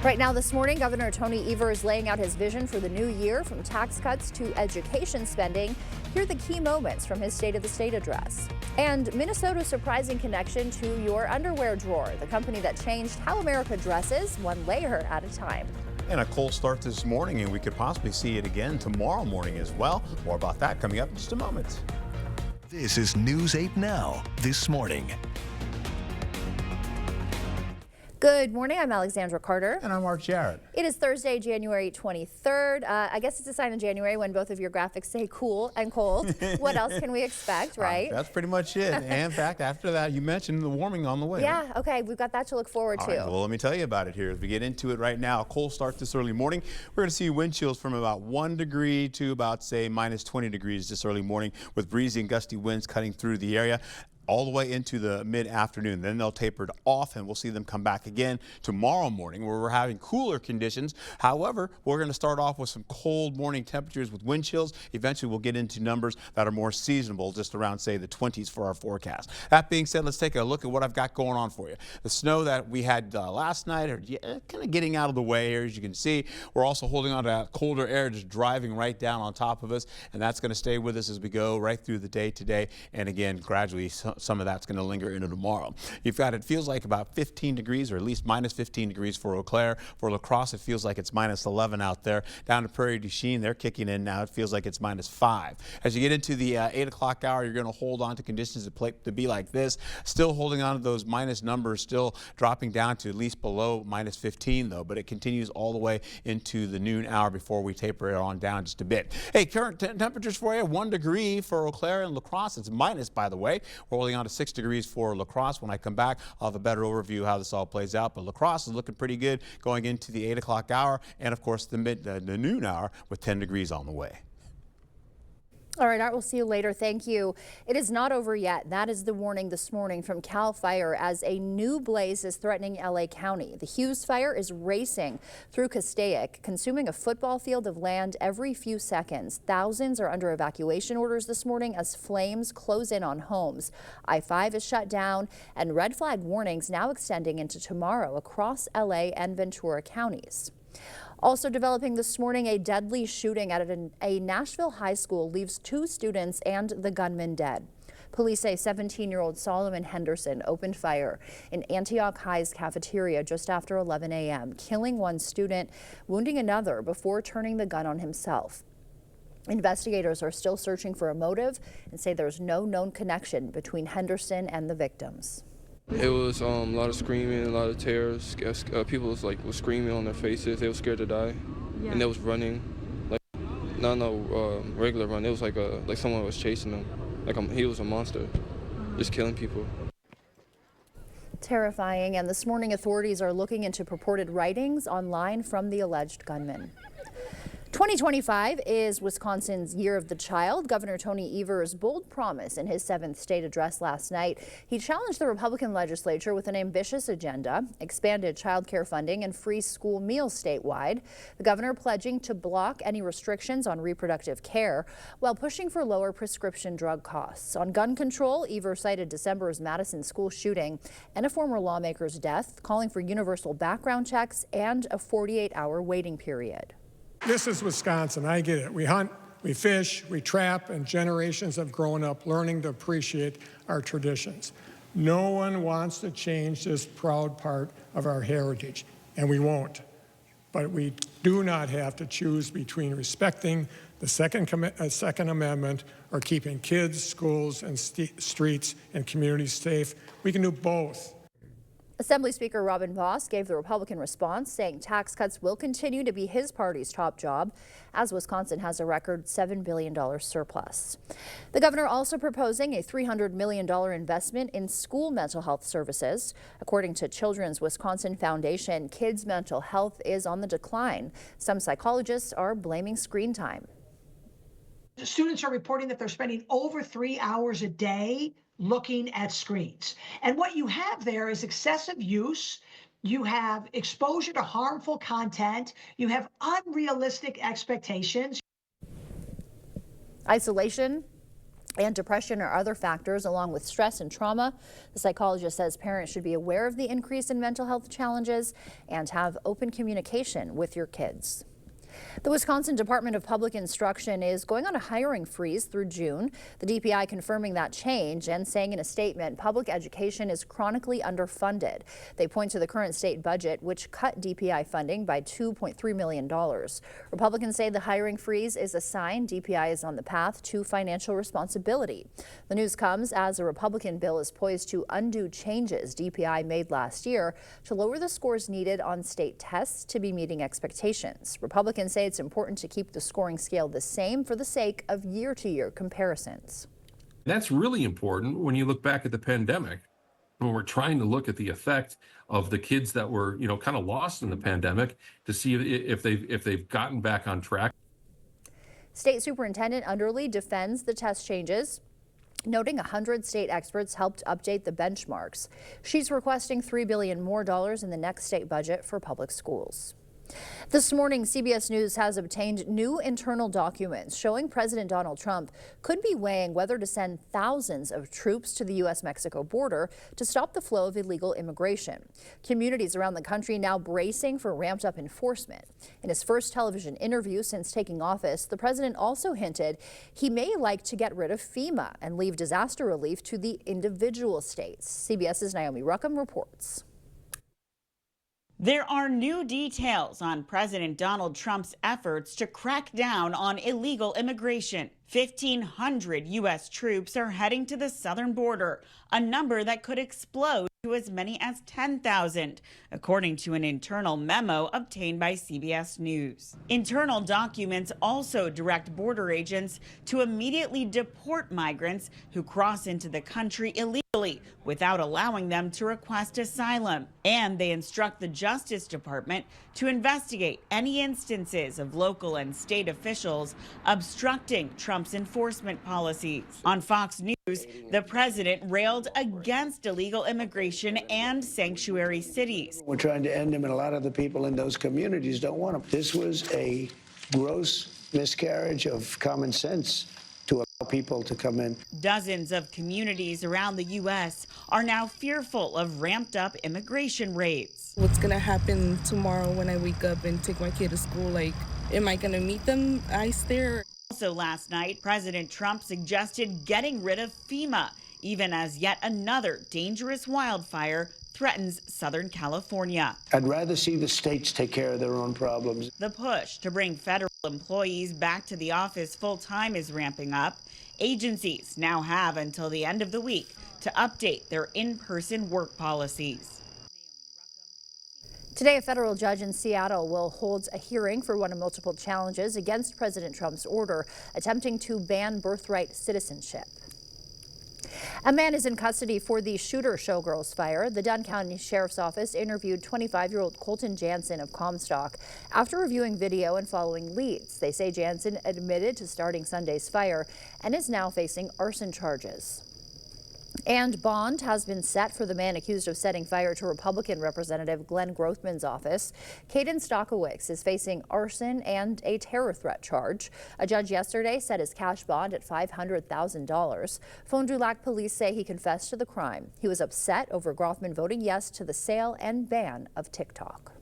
Right now this morning, Governor Tony Evers is laying out his vision for the new year, from tax cuts to education spending. Here are the key moments from his State of the State address. And Minnesota's surprising connection to your underwear drawer, the company that changed how America dresses, one layer at a time. And a cold start this morning, and we could possibly see it again tomorrow morning as well. More about that coming up in just a moment. This is News 8 Now, this morning. Good morning, I'm Alexandra Carter. And I'm Mark Jarrett. It is Thursday, January 23rd. I guess it's a sign of January when both of your graphics say cool and cold. What else can we expect, right? That's pretty much it. And in fact, after that, you mentioned the warming on the way. Yeah, okay, we've got that to look forward to. All right, well, let me tell you about it here as we get into it right now. A cold start this early morning. We're going to see wind chills from about 1 degree to about, say, minus 20 degrees this early morning, with breezy and gusty winds cutting through the area all the way into the mid-afternoon. Then they'll taper off, and we'll see them come back again tomorrow morning, where we're having cooler conditions. However, we're going to start off with some cold morning temperatures with wind chills. Eventually, we'll get into numbers that are more seasonable, just around, say, the 20s for our forecast. That being said, let's take a look at what I've got going on for you. The snow that we had last night are kind of getting out of the way here, as you can see. We're also holding on to that colder air just driving right down on top of us, and that's going to stay with us as we go right through the day today. And again, gradually, some of that's going to linger into tomorrow. You've got, it feels like about 15 degrees, or at least minus 15 degrees for Eau Claire. For La Crosse, it feels like it's minus 11 out there. Down to Prairie du Chien, they're kicking in now. It feels like it's minus 5. As you get into the 8 o'clock hour, you're going to hold on to conditions to be like this. Still holding on to those minus numbers, still dropping down to at least below minus 15, though. But it continues all the way into the noon hour before we taper it on down just a bit. Hey, current temperatures for you, 1 degree for Eau Claire and La Crosse. It's minus, by the way. We're holding on to 6 degrees for La Crosse. When I come back, I'll have a better overview of how this all plays out. But La Crosse is looking pretty good going into the 8 o'clock hour, and of course the noon hour with 10 degrees on the way. All right, Art, we'll see you later. Thank you. It is not over yet. That is the warning this morning from CAL FIRE as a new blaze is threatening LA County. The Hughes fire is racing through Castaic, consuming a football field of land every few seconds. Thousands are under evacuation orders this morning as flames close in on homes. I-5 is shut down, and red flag warnings now extending into tomorrow across LA and Ventura counties. Also developing this morning, a deadly shooting at a Nashville high school leaves 2 students and the gunman dead. Police say 17-year-old Solomon Henderson opened fire in Antioch High's cafeteria just after 11 a.m., killing 1 student, wounding another before turning the gun on himself. Investigators are still searching for a motive and say there's no known connection between Henderson and the victims. It was a lot of screaming, a lot of tears. People was screaming on their faces. They were scared to die, and they was running, like not no regular run. It was like someone was chasing them, like he was a monster, just killing people. Terrifying. And this morning, authorities are looking into purported writings online from the alleged gunman. 2025 is Wisconsin's Year of the Child. Governor Tony Evers' bold promise in his 7th state address last night. He challenged the Republican legislature with an ambitious agenda, expanded child care funding and free school meals statewide. The governor pledging to block any restrictions on reproductive care while pushing for lower prescription drug costs. On gun control, Evers cited December's Madison school shooting and a former lawmaker's death, calling for universal background checks and a 48-hour waiting period. This is Wisconsin. I get it. We hunt, we fish, we trap, and generations have grown up learning to appreciate our traditions. No one wants to change this proud part of our heritage, and we won't. But we do not have to choose between respecting the Second Amendment or keeping kids, schools, and streets and communities safe. We can do both. Assembly Speaker Robin Vos gave the Republican response, saying tax cuts will continue to be his party's top job, as Wisconsin has a record $7 billion surplus. The governor also proposing a $300 million investment in school mental health services. According to Children's Wisconsin Foundation, kids' mental health is on the decline. Some psychologists are blaming screen time. Students are reporting that they're spending over 3 hours a day looking at screens. And what you have there is excessive use. You have exposure to harmful content. You have unrealistic expectations. Isolation and depression are other factors, along with stress and trauma. The psychologist says parents should be aware of the increase in mental health challenges and have open communication with your kids. The Wisconsin Department of Public Instruction is going on a hiring freeze through June. The DPI confirming that change and saying in a statement, public education is chronically underfunded. They point to the current state budget, which cut DPI funding by $2.3 million. Republicans say the hiring freeze is a sign DPI is on the path to financial responsibility. The news comes as a Republican bill is poised to undo changes DPI made last year to lower the scores needed on state tests to be meeting expectations. Republicans say it's important to keep the scoring scale the same for the sake of year-to-year comparisons. That's really important when you look back at the pandemic, when we're trying to look at the effect of the kids that were, kind of lost in the pandemic to see if they've gotten back on track. State Superintendent Underly defends the test changes, noting 100 state experts helped update the benchmarks. She's requesting $3 billion more in the next state budget for public schools. This morning, CBS News has obtained new internal documents showing President Donald Trump could be weighing whether to send thousands of troops to the U.S.-Mexico border to stop the flow of illegal immigration. Communities around the country now bracing for ramped-up enforcement. In his first television interview since taking office, the president also hinted he may like to get rid of FEMA and leave disaster relief to the individual states. CBS's Naomi Ruckham reports. There are new details on President Donald Trump's efforts to crack down on illegal immigration. 1,500 U.S. troops are heading to the southern border, a number that could explode to as many as 10,000, according to an internal memo obtained by CBS News. Internal documents also direct border agents to immediately deport migrants who cross into the country illegally without allowing them to request asylum. And they instruct the Justice Department to investigate any instances of local and state officials obstructing Trump's enforcement policies. On Fox News, the president railed against illegal immigration and sanctuary cities. We're trying to end them, and a lot of the people in those communities don't want them. This was a gross miscarriage of common sense to allow people to come in. Dozens of communities around the U.S. are now fearful of ramped-up immigration raids. What's going to happen tomorrow when I wake up and take my kid to school? Like, am I going to meet them ICE there? Also last night, President Trump suggested getting rid of FEMA, even as yet another dangerous wildfire threatens Southern California. I'd rather see the states take care of their own problems. The push to bring federal employees back to the office full-time is ramping up. Agencies now have until the end of the week to update their in-person work policies. Today, a federal judge in Seattle will hold a hearing for one of multiple challenges against President Trump's order attempting to ban birthright citizenship. A man is in custody for the Shooter Showgirls fire. The Dunn County Sheriff's Office interviewed 25-year-old Colton Jansen of Comstock after reviewing video and following leads. They say Jansen admitted to starting Sunday's fire and is now facing arson charges. And bond has been set for the man accused of setting fire to Republican Representative Glenn Grothman's office. Caden Stockowicz is facing arson and a terror threat charge. A judge yesterday set his cash bond at $500,000. Fond du Lac police say he confessed to the crime. He was upset over Grothman voting yes to the sale and ban of TikTok.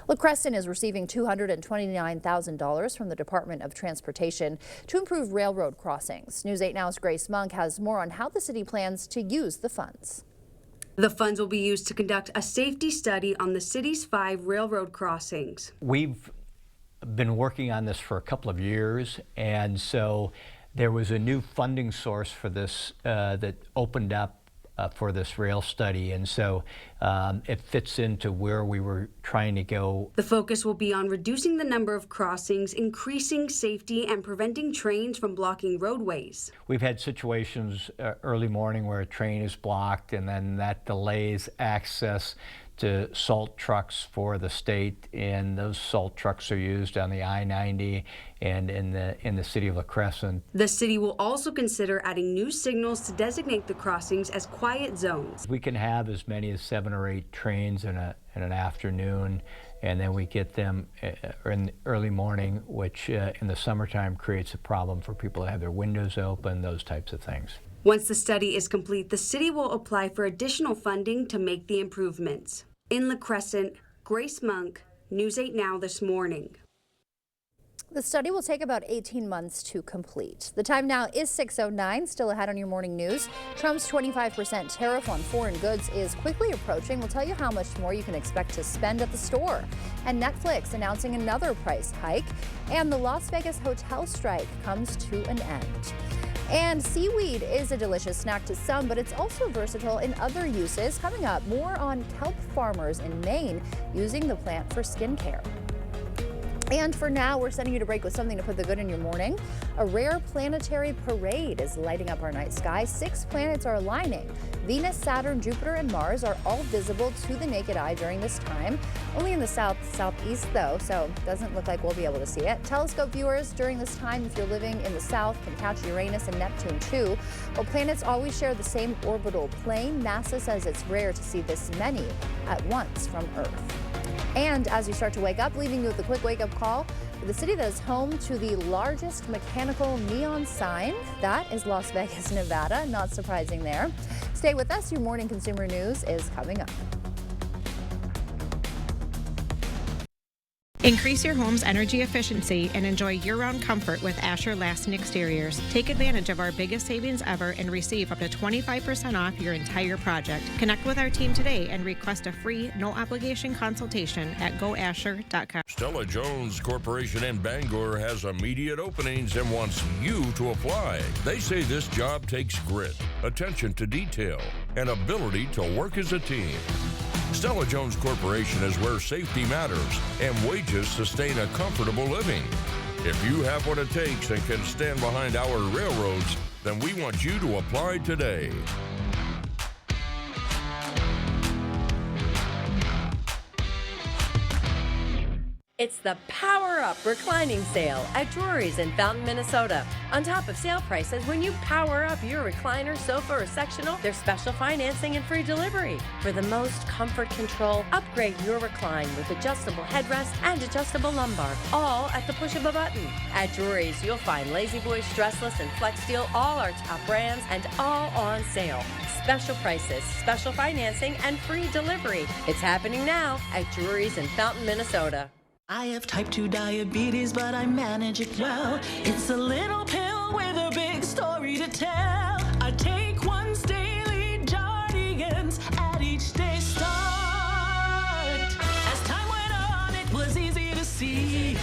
La Crescent is receiving $229,000 from the Department of Transportation to improve railroad crossings. News 8 Now's Grace Monk has more on how the city plans to use the funds. The funds will be used to conduct a safety study on the city's 5 railroad crossings. We've been working on this for a couple of years, and so there was a new funding source for this that opened up for this rail study, and so it fits into where we were trying to go. The focus will be on reducing the number of crossings, increasing safety, and preventing trains from blocking roadways. We've had situations early morning where a train is blocked, and then that delays access to salt trucks for the state, and those salt trucks are used on the I-90 and in the city of La Crescent. The city will also consider adding new signals to designate the crossings as quiet zones. We can have as many as 7 or 8 trains in an afternoon, and then we get them in the early morning, which in the summertime creates a problem for people to have their windows open, those types of things. Once the study is complete, the city will apply for additional funding to make the improvements. In La Crescent, Grace Monk, News 8 Now this morning. The study will take about 18 months to complete. The time now is 6:09, still ahead on your morning news. Trump's 25% tariff on foreign goods is quickly approaching. We'll tell you how much more you can expect to spend at the store. And Netflix announcing another price hike. And the Las Vegas hotel strike comes to an end. And seaweed is a delicious snack to some, but it's also versatile in other uses. Coming up, more on kelp farmers in Maine using the plant for skincare. And for now, we're sending you to break with something to put the good in your morning. A rare planetary parade is lighting up our night sky. 6 planets are aligning. Venus, Saturn, Jupiter, and Mars are all visible to the naked eye during this time. Only in the southeast, though, so it doesn't look like we'll be able to see it. Telescope viewers during this time, if you're living in the south, can catch Uranus and Neptune, too. While planets always share the same orbital plane, NASA says it's rare to see this many at once from Earth. And as you start to wake up, leaving you with a quick wake-up call for the city that is home to the largest mechanical neon sign. That is Las Vegas, Nevada. Not surprising there. Stay with us. Your morning consumer news is coming up. Increase your home's energy efficiency and enjoy year-round comfort with Asher Lasting Exteriors. Take advantage of our biggest savings ever and receive up to 25% off your entire project. Connect with our team today and request a free, no-obligation consultation at goasher.com. Stella Jones Corporation in Bangor has immediate openings and wants you to apply. They say this job takes grit, attention to detail, and ability to work as a team. Stella Jones Corporation is where safety matters and wages sustain a comfortable living. If you have what it takes and can stand behind our railroads, then we want you to apply today. It's the Power Up Reclining Sale at Drury's in Fountain, Minnesota. On top of sale prices, when you power up your recliner, sofa, or sectional, there's special financing and free delivery. For the most comfort control, upgrade your recline with adjustable headrest and adjustable lumbar, all at the push of a button. At Drury's, you'll find Lazy Boy, Stressless, and Flex Steel, all our top brands, and all on sale. Special prices, special financing, and free delivery. It's happening now at Drury's in Fountain, Minnesota. I have type 2 diabetes, but I manage it well. It's a little pill with a big story to tell. I take once daily Jardians at each day start. As time went on, it was easy to see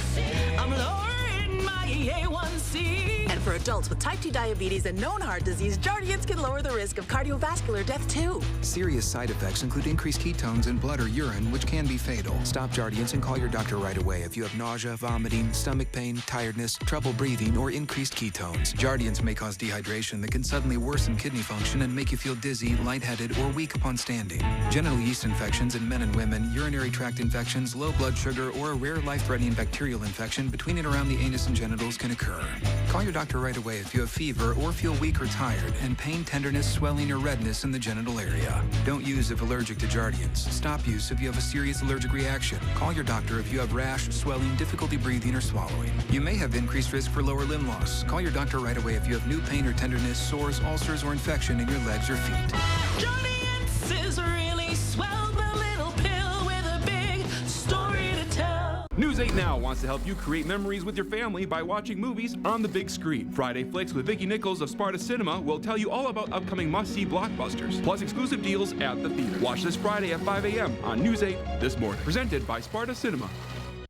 I'm lowering my A1C. And for adults with type 2 diabetes and known heart disease, Jardians can lower the risk of cardiovascular death too. Serious side effects include increased ketones in blood or urine, which can be fatal. Stop Jardians and call your doctor right away if you have nausea, vomiting, stomach pain, tiredness, trouble breathing, or increased ketones. Jardians may cause dehydration that can suddenly worsen kidney function and make you feel dizzy, lightheaded, or weak upon standing. Genital yeast infections in men and women, urinary tract infections, low blood sugar, or a rare life-threatening bacterial infection between and around the anus and genitals can occur. Call your doctor right away if you have fever or feel weak or tired and pain, tenderness, swelling, or redness in the genital area. Don't use if allergic to Jardians. Stop use if you have a serious allergic reaction. Call your doctor if you have rash, swelling, difficulty breathing, or swallowing. You may have increased risk for lower limb loss. Call your doctor right away if you have new pain or tenderness, sores, ulcers, or infection in your legs or feet. Jardians is really swell, the little pill with a big story to tell. News 8 Now wants to help you create memories with your family by watching movies on the big screen. Friday Flicks with Vicki Nichols of Sparta Cinema will tell you all about upcoming must-see blockbusters, plus exclusive deals at the theater. Watch this Friday at 5 a.m. on News 8 This Morning. Presented by Sparta Cinema.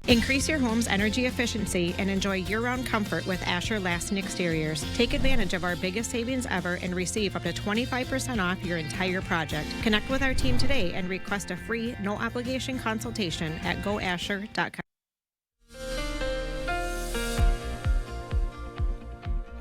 Increase your home's energy efficiency and enjoy year-round comfort with Asher Lasting Exteriors. Take advantage of our biggest savings ever and receive up to 25% off your entire project. Connect with our team today and request a free, no-obligation consultation at goasher.com.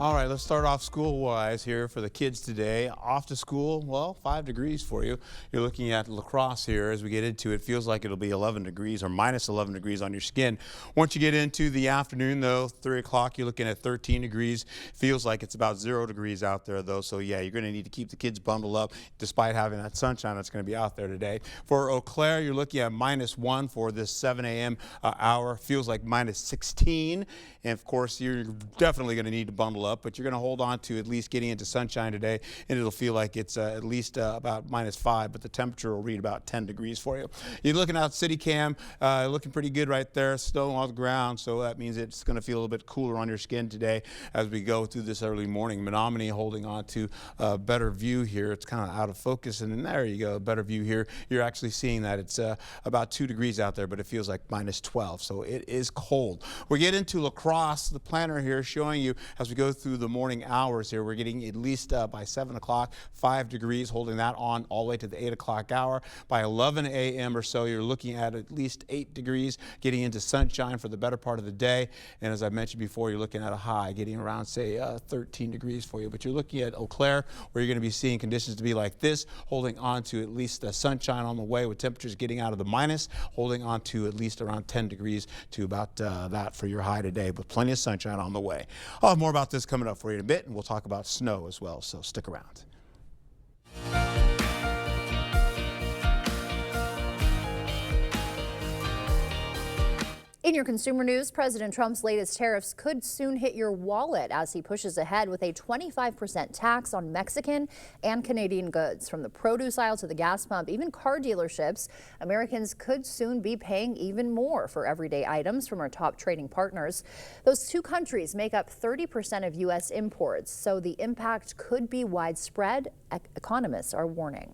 All right, let's start off school-wise here for the kids today. Off to school, well, 5 degrees for you. You're looking at La Crosse here as we get into it. Feels like it'll be 11 degrees or minus 11 degrees on your skin. Once you get into the afternoon, though, 3 o'clock, you're looking at 13 degrees. Feels like it's about 0 degrees out there, though. So, yeah, you're going to need to keep the kids bundled up despite having that sunshine that's going to be out there today. For Eau Claire, you're looking at -1 for this 7 a.m. Hour. Feels like -16. And, of course, you're definitely going to need to bundle up, but you're going to hold on to at least getting into sunshine today, and it'll feel like it's at least about -5, but the temperature will read about 10 degrees for you. You're looking out CityCam, looking pretty good right there, snow on the ground, so that means it's going to feel a little bit cooler on your skin today as we go through this early morning. Menominee holding on to a better view here. It's kind of out of focus, and then there you go, a better view here. You're actually seeing that it's about 2 degrees out there, but it feels like -12, so it is cold. We get into La Crosse, the planner here showing you as we go through the morning hours here. We're getting at least by 7 o'clock, 5 degrees, holding that on all the way to the 8 o'clock hour. By 11 a.m. or so, you're looking at least 8 degrees, getting into sunshine for the better part of the day. And as I mentioned before, you're looking at a high, getting around, say, 13 degrees for you. But you're looking at Eau Claire, where you're going to be seeing conditions to be like this, holding on to at least the sunshine on the way with temperatures getting out of the minus, holding on to at least around 10 degrees to about that for your high today, with plenty of sunshine on the way. I'll have more about this coming up for you in a bit, and we'll talk about snow as well, so stick around. In your consumer news, President Trump's latest tariffs could soon hit your wallet as he pushes ahead with a 25% tax on Mexican and Canadian goods. From the produce aisle to the gas pump, even car dealerships, Americans could soon be paying even more for everyday items from our top trading partners. Those two countries make up 30% of U.S. imports, so the impact could be widespread, economists are warning.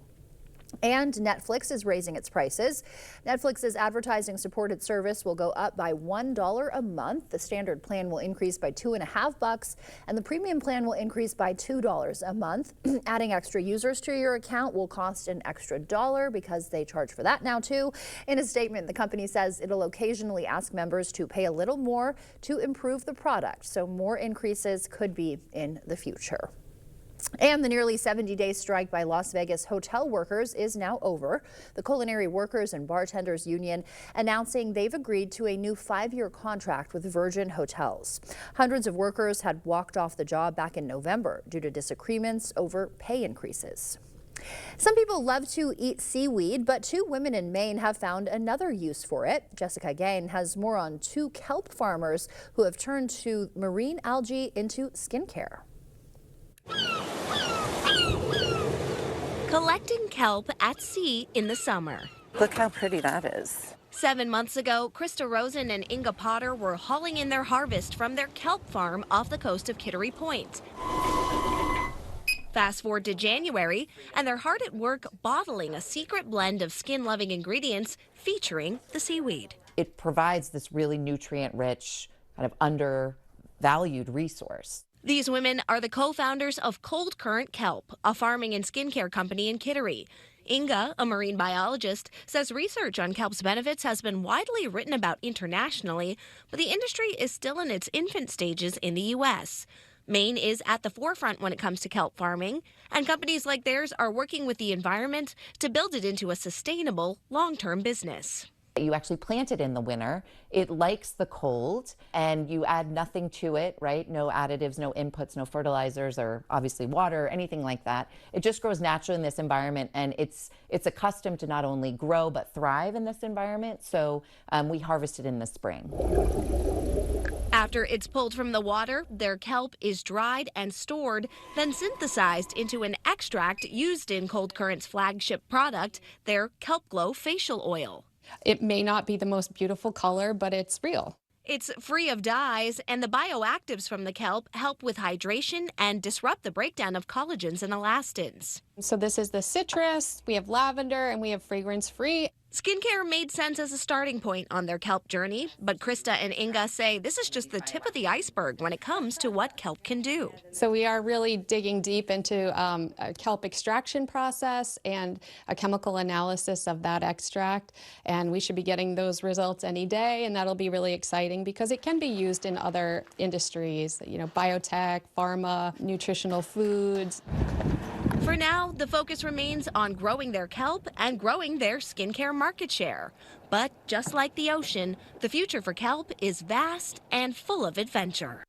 And Netflix is raising its prices. Netflix's advertising-supported service will go up by $1 a month. The standard plan will increase by $2.50, and the premium plan will increase by $2 a month. Adding extra users to your account will cost an extra $1 because they charge for that now, too. In a statement, the company says it'll occasionally ask members to pay a little more to improve the product, so more increases could be in the future. And the nearly 70-day strike by Las Vegas hotel workers is now over. The Culinary Workers and Bartenders Union announcing they've agreed to a new 5-year contract with Virgin Hotels. Hundreds of workers had walked off the job back in November due to disagreements over pay increases. Some people love to eat seaweed, but 2 women in Maine have found another use for it. Jessica Gain has more on 2 kelp farmers who have turned to marine algae into skincare. Collecting kelp at sea in the summer. Look how pretty that is. 7 months ago, Krista Rosen and Inga Potter were hauling in their harvest from their kelp farm off the coast of Kittery Point. Fast forward to January, and they're hard at work bottling a secret blend of skin-loving ingredients featuring the seaweed. It provides this really nutrient-rich, kind of undervalued resource. These women are the co-founders of Cold Current Kelp, a farming and skincare company in Kittery. Inga, a marine biologist, says research on kelp's benefits has been widely written about internationally, but the industry is still in its infant stages in the U.S. Maine is at the forefront when it comes to kelp farming, and companies like theirs are working with the environment to build it into a sustainable, long-term business. You actually plant it in the winter. It likes the cold, and you add nothing to it, right? No additives, no inputs, no fertilizers, or obviously water, anything like that. It just grows naturally in this environment, and it's accustomed to not only grow but thrive in this environment. So we harvest it in the spring. After it's pulled from the water, their kelp is dried and stored, then synthesized into an extract used in Cold Current's flagship product, their Kelp Glow facial oil. It may not be the most beautiful color, but it's real. It's free of dyes, and the bioactives from the kelp help with hydration and disrupt the breakdown of collagens and elastins. So this is the citrus, we have lavender, and we have fragrance-free. Skincare made sense as a starting point on their kelp journey, but Krista and Inga say this is just the tip of the iceberg when it comes to what kelp can do. So we are really digging deep into a kelp extraction process and a chemical analysis of that extract, and we should be getting those results any day, and that'll be really exciting because it can be used in other industries, you know, biotech, pharma, nutritional foods. For now, the focus remains on growing their kelp and growing their skincare market share. But just like the ocean, the future for kelp is vast and full of adventure.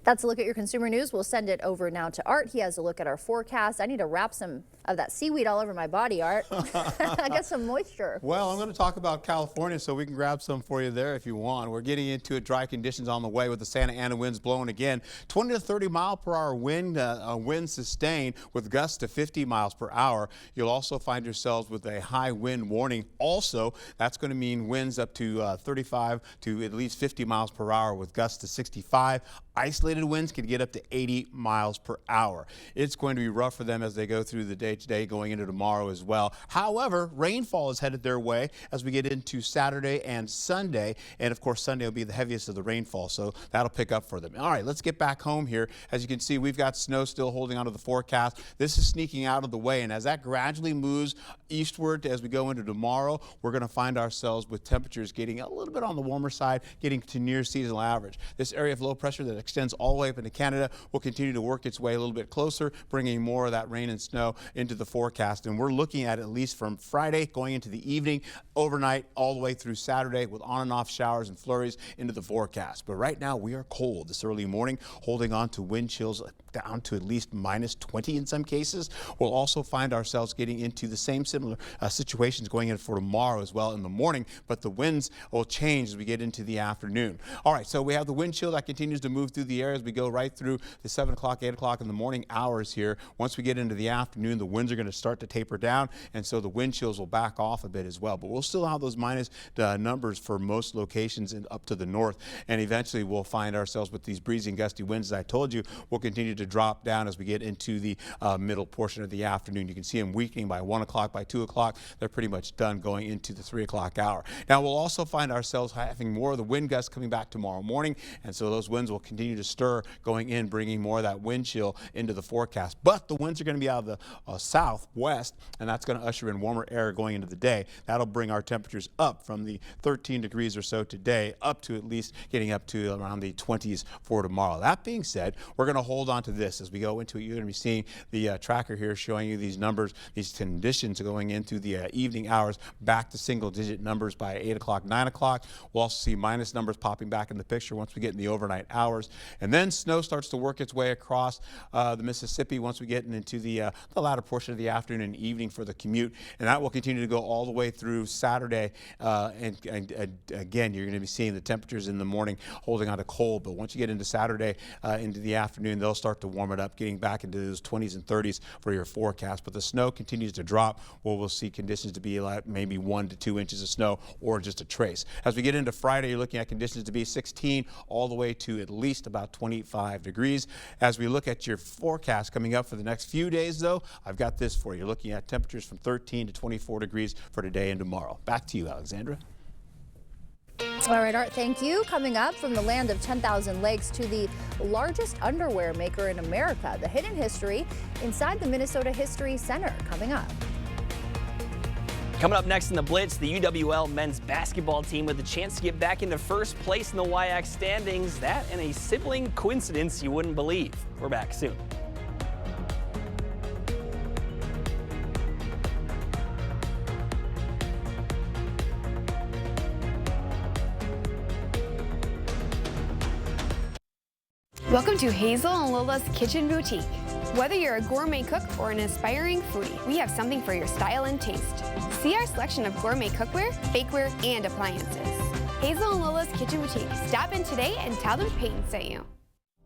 That's a look at your consumer news. We'll send it over now to Art. He has a look at our forecast. I need to wrap some of that seaweed all over my body, Art. I got some moisture. Well, I'm going to talk about California, so we can grab some for you there if you want. We're getting into it. Dry conditions on the way with the Santa Ana winds blowing again. 20 to 30 mile per hour wind sustained with gusts to 50 miles per hour. You'll also find yourselves with a high wind warning. Also, that's going to mean winds up to 35 to at least 50 miles per hour with gusts to 65. Isolated winds can get up to 80 miles per hour. It's going to be rough for them as they go through the day today, going into tomorrow as well. However, rainfall is headed their way as we get into Saturday and Sunday. And of course, Sunday will be the heaviest of the rainfall, so that'll pick up for them. All right, let's get back home here. As you can see, we've got snow still holding onto the forecast. This is sneaking out of the way, and as that gradually moves eastward as we go into tomorrow, we're going to find ourselves with temperatures getting a little bit on the warmer side, getting to near seasonal average. This area of low pressure that extends all the way up into Canada will continue to work its way a little bit closer, bringing more of that rain and snow into the forecast. And we're looking at least from Friday going into the evening, overnight, all the way through Saturday with on and off showers and flurries into the forecast. But right now we are cold this early morning, holding on to wind chills down to at least minus 20 in some cases. We'll also find ourselves getting into the same similar situations going in for tomorrow as well in the morning, but the winds will change as we get into the afternoon. All right, so we have the wind chill that continues to move through the area as we go right through the 7 o'clock, 8 o'clock in the morning hours here. Once we get into the afternoon, the winds are going to start to taper down, and so the wind chills will back off a bit as well. But we'll still have those minus numbers for most locations and up to the north, and eventually we'll find ourselves with these breezy and gusty winds, as I told you, will continue to drop down as we get into the middle portion of the afternoon. You can see them weakening by 1 o'clock, by 2 o'clock. They're pretty much done going into the 3 o'clock hour. Now we'll also find ourselves having more of the wind gusts coming back tomorrow morning, and so those winds will continue to stir going in, bringing more of that wind chill into the forecast. But the winds are going to be out of the southwest, and that's going to usher in warmer air going into the day. That'll bring our temperatures up from the 13 degrees or so today up to at least getting up to around the 20s for tomorrow. That being said, we're going to hold on to this as we go into it. You're going to be seeing the tracker here showing you these numbers, these conditions going into the evening hours back to single-digit numbers by 8 o'clock, 9 o'clock. We'll also see minus numbers popping back in the picture once we get in the overnight hours. And then snow starts to work its way across the Mississippi once we get into the latter portion of the afternoon and evening for the commute. And that will continue to go all the way through Saturday. And again, you're going to be seeing the temperatures in the morning holding on to cold. But once you get into Saturday, into the afternoon, they'll start to warm it up, getting back into those 20s and 30s for your forecast. But the snow continues to drop. Well, we'll see conditions to be like maybe 1 to 2 inches of snow or just a trace. As we get into Friday, you're looking at conditions to be 16 all the way to at least about 25 degrees. As we look at your forecast coming up for the next few days, though, I've got this for you. You're looking at temperatures from 13 to 24 degrees for today and tomorrow. Back to you, Alexandra. All right, Art, thank you. Coming up, from the land of 10,000 lakes to the largest underwear maker in America, the hidden history inside the Minnesota History Center, coming up. Coming up next in the Blitz, the UWL men's basketball team with a chance to get back into first place in the WIAC standings. That and a sibling coincidence you wouldn't believe. We're back soon. Welcome to Hazel and Lola's Kitchen Boutique. Whether you're a gourmet cook or an aspiring foodie, we have something for your style and taste. See our selection of gourmet cookware, bakeware, and appliances. Hazel and Lola's Kitchen Boutique. Stop in today and tell them Peyton sent you.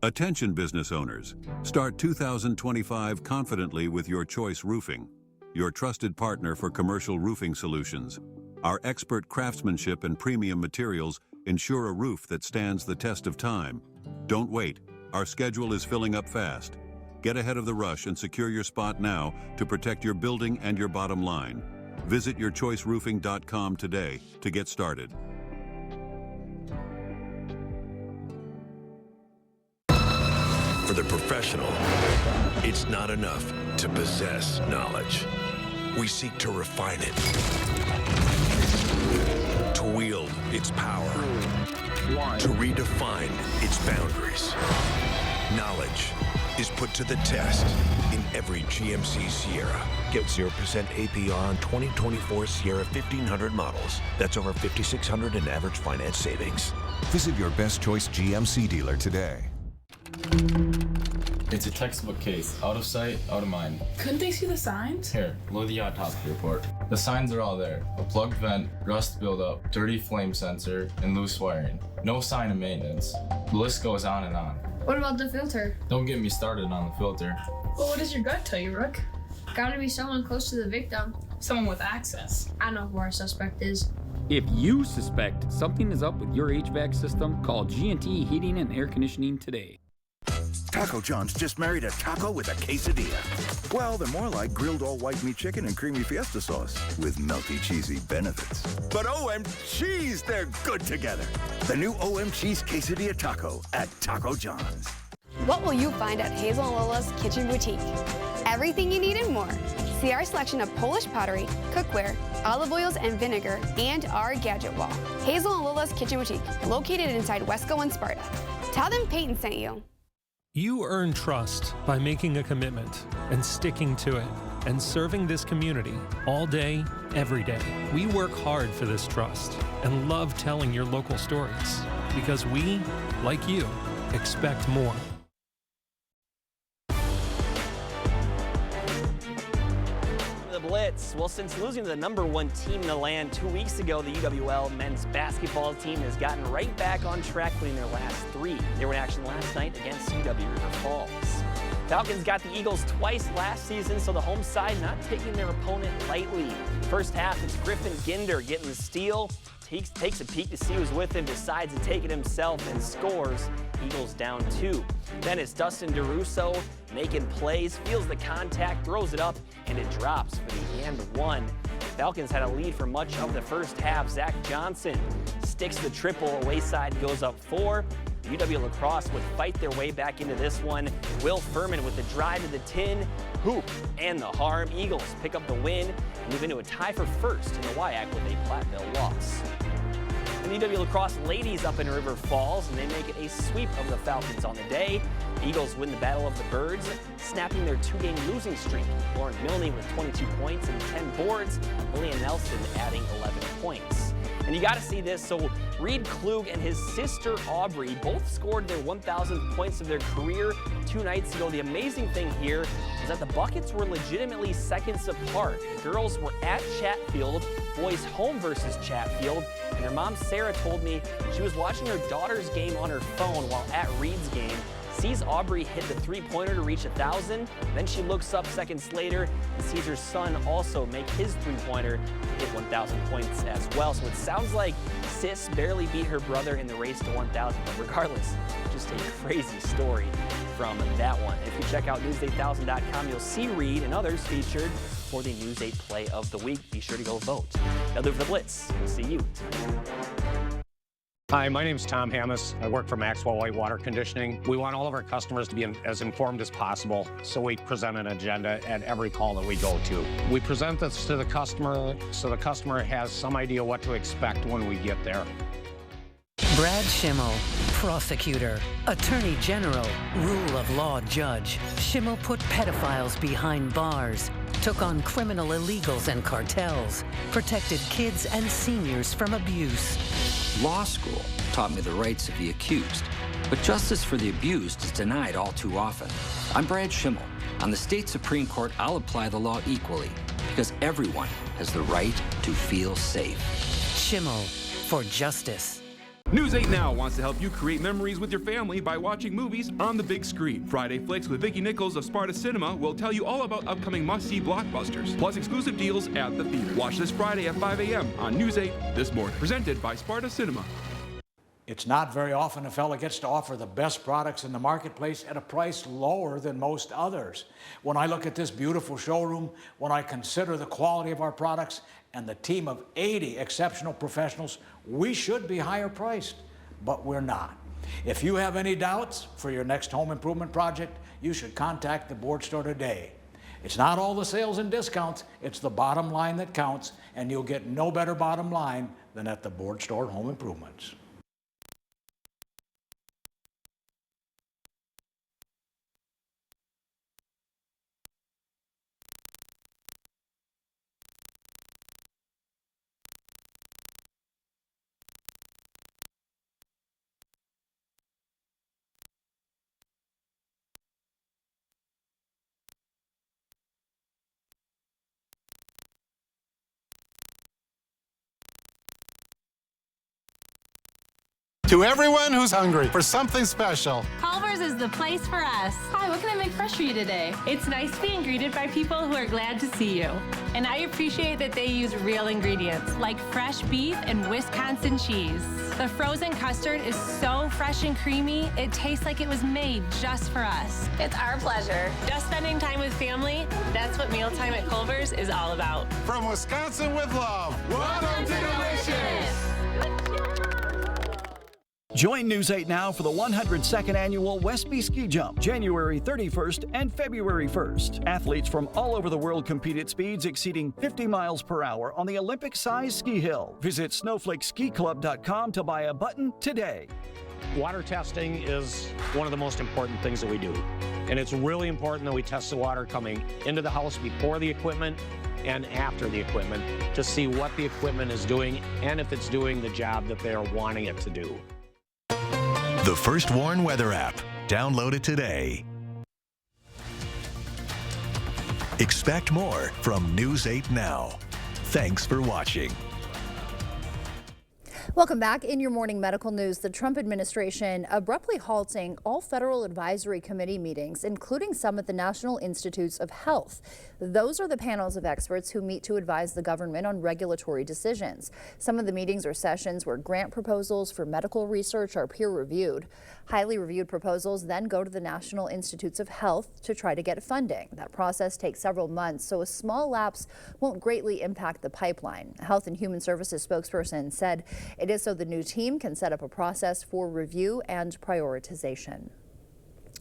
Attention business owners. Start 2025 confidently with Your Choice Roofing, your trusted partner for commercial roofing solutions. Our expert craftsmanship and premium materials ensure a roof that stands the test of time. Don't wait. Our schedule is filling up fast. Get ahead of the rush and secure your spot now to protect your building and your bottom line. Visit yourchoiceroofing.com today to get started. For the professional, it's not enough to possess knowledge. We seek to refine it, to wield its power, to redefine its boundaries. Knowledge is put to the test in every GMC Sierra. Get 0% APR on 2024 Sierra 1500 models. That's over $5,600 in average finance savings. Visit your Best Choice GMC dealer today. It's a textbook case. Out of sight, out of mind. Couldn't they see the signs? Here, look at the autopsy report. The signs are all there. A plugged vent, rust buildup, dirty flame sensor, and loose wiring. No sign of maintenance. The list goes on and on. What about the filter? Don't get me started on the filter. Well, what does your gut tell you, Rook? Gotta be someone close to the victim. Someone with access. I know who our suspect is. If you suspect something is up with your HVAC system, call G&T Heating and Air Conditioning today. Taco John's just married a taco with a quesadilla. Well, they're more like grilled all-white meat chicken and creamy fiesta sauce with melty cheesy benefits. But OM Cheese, they're good together. The new OM Cheese Quesadilla Taco at Taco John's. What will you find at Hazel and Lola's Kitchen Boutique? Everything you need and more. See our selection of Polish pottery, cookware, olive oils and vinegar, and our gadget wall. Hazel and Lola's Kitchen Boutique, located inside Wesco and Sparta. Tell them Peyton sent you. You earn trust by making a commitment and sticking to it and serving this community all day, every day. We work hard for this trust and love telling your local stories because we, like you, expect more. The Blitz. Well, since losing to the #1 team in the land 2 weeks ago, the UWL men's basketball team has gotten right back on track, winning their last 3. They were in action last night against UW River Falls. Falcons got the Eagles twice last season, so the home side not taking their opponent lightly. First half, it's Griffin Ginder getting the steal. Takes a peek to see who's with him, decides to take it himself, and scores. Eagles down 2. Then it's Dustin DeRusso making plays, feels the contact, throws it up, and it drops for the and 1. Falcons had a lead for much of the first half. Zach Johnson sticks the triple, away side goes up 4. UW La Crosse would fight their way back into this one. Will Furman with the drive to the tin, hoop, and the harm. Eagles pick up the win and move into a tie for first in the WIAC with a Platteville loss. And the UW La Crosse ladies up in River Falls, and they make it a sweep of the Falcons on the day. The Eagles win the Battle of the Birds, snapping their 2-game losing streak. Lauren Milne with 22 points and 10 boards. Lillian Nelson adding 11 points. And you got to see this. So Reed Klug and his sister Aubrey both scored their 1,000th points of their career 2 nights ago. The amazing thing here is that the buckets were legitimately seconds apart. The girls were at Chatfield, boys home versus Chatfield, and their mom Sarah told me she was watching her daughter's game on her phone while at Reed's game. Sees Aubrey hit the 3-pointer to reach 1,000. Then she looks up seconds later and sees her son also make his 3-pointer to hit 1,000 points as well. So it sounds like Sis barely beat her brother in the race to 1,000. But regardless, just a crazy story from that one. If you check out news8000.com, you'll see Reed and others featured for the News 8 Play of the Week. Be sure to go vote. That'll do it for the Blitz. We'll see you tonight. Hi, my name is Tom Hammes. I work for Maxwell Whitewater Conditioning. We want all of our customers to be as informed as possible, so we present an agenda at every call that we go to. We present this to the customer so the customer has some idea what to expect when we get there. Brad Schimmel, prosecutor, attorney general, rule of law judge. Schimmel put pedophiles behind bars, took on criminal illegals and cartels, protected kids and seniors from abuse. Law school taught me the rights of the accused, but justice for the abused is denied all too often. I'm Brad Schimmel. On the state Supreme Court, I'll apply the law equally because everyone has the right to feel safe. Schimmel for justice. News 8 Now wants to help you create memories with your family by watching movies on the big screen. Friday Flicks with Vicki Nichols of Sparta Cinema will tell you all about upcoming must-see blockbusters, plus exclusive deals at the theater. Watch this Friday at 5 a.m. on News 8 This Morning, presented by Sparta Cinema. It's not very often a fella gets to offer the best products in the marketplace at a price lower than most others. When I look at this beautiful showroom, when I consider the quality of our products and the team of 80 exceptional professionals, we should be higher priced, but we're not. If you have any doubts for your next home improvement project, you should contact the Board Store today. It's not all the sales and discounts, it's the bottom line that counts, and you'll get no better bottom line than at the Board Store Home Improvements. To everyone who's hungry for something special, Culver's is the place for us. Hi, what can I make fresh for you today? It's nice being greeted by people who are glad to see you. And I appreciate that they use real ingredients like fresh beef and Wisconsin cheese. The frozen custard is so fresh and creamy, it tastes like it was made just for us. It's our pleasure. Just spending time with family, that's what mealtime at Culver's is all about. From Wisconsin with love, welcome to Delicious! Join News 8 now for the 102nd Annual Westby Ski Jump, January 31st and February 1st. Athletes from all over the world compete at speeds exceeding 50 miles per hour on the Olympic-sized ski hill. Visit snowflakeskiclub.com to buy a button today. Water testing is one of the most important things that we do. And it's really important that we test the water coming into the house before the equipment and after the equipment to see what the equipment is doing and if it's doing the job that they're wanting it to do. The First Warn Weather app. Download it today. Expect more from News 8 Now. Thanks for watching. Welcome back. In your morning medical news, the Trump administration abruptly halting all federal advisory committee meetings, including some at the National Institutes of Health. Those are the panels of experts who meet to advise the government on regulatory decisions. Some of the meetings or sessions where grant proposals for medical research are peer reviewed. Highly reviewed proposals then go to the National Institutes of Health to try to get funding. That process takes several months, so a small lapse won't greatly impact the pipeline. A Health and Human Services spokesperson said it is so the new team can set up a process for review and prioritization.